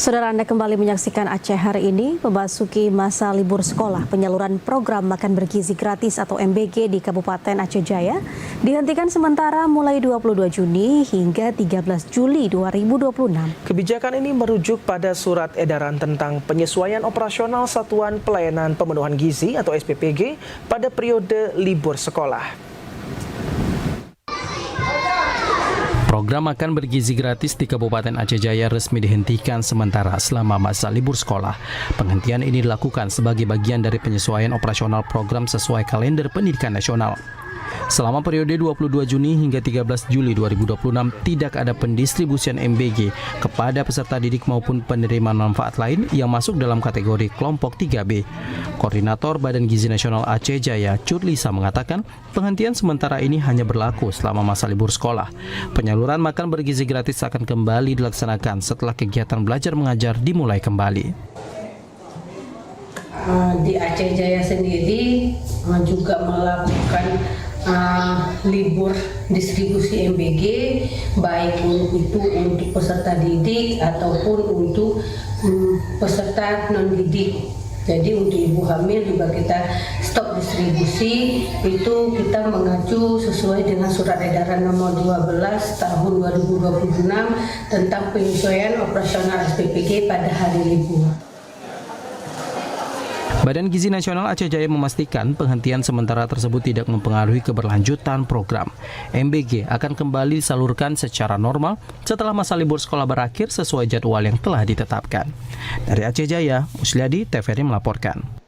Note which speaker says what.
Speaker 1: Saudara, Anda kembali menyaksikan Aceh hari ini. Memasuki masa libur sekolah, penyaluran program makan bergizi gratis atau MBG di Kabupaten Aceh Jaya dihentikan sementara mulai 22 Juni hingga 13 Juli 2026.
Speaker 2: Kebijakan ini merujuk pada surat edaran tentang penyesuaian operasional Satuan Pelayanan Pemenuhan Gizi atau SPPG pada periode libur sekolah.
Speaker 3: Program makan bergizi gratis di Kabupaten Aceh Jaya resmi dihentikan sementara selama masa libur sekolah. Penghentian ini dilakukan sebagai bagian dari penyesuaian operasional program sesuai kalender pendidikan nasional. Selama periode 22 Juni hingga 13 Juli 2026 tidak ada pendistribusian MBG kepada peserta didik maupun penerima manfaat lain yang masuk dalam kategori kelompok 3B. Koordinator Badan Gizi Nasional Aceh Jaya, Curlisa, mengatakan penghentian sementara ini hanya berlaku selama masa libur sekolah. Penyaluran makan bergizi gratis akan kembali dilaksanakan setelah kegiatan belajar mengajar dimulai kembali.
Speaker 4: Di Aceh Jaya sendiri juga melakukan libur distribusi MBG, baik itu untuk peserta didik ataupun untuk peserta non-didik. Jadi untuk ibu hamil juga kita stop distribusi, itu kita mengacu sesuai dengan surat edaran nomor 12 tahun 2026 tentang penyesuaian operasional SPPG pada hari libur.
Speaker 3: Badan Gizi Nasional Aceh Jaya memastikan penghentian sementara tersebut tidak mempengaruhi keberlanjutan program. MBG akan kembali disalurkan secara normal setelah masa libur sekolah berakhir sesuai jadwal yang telah ditetapkan. Dari Aceh Jaya, Musliadi, TVRI melaporkan.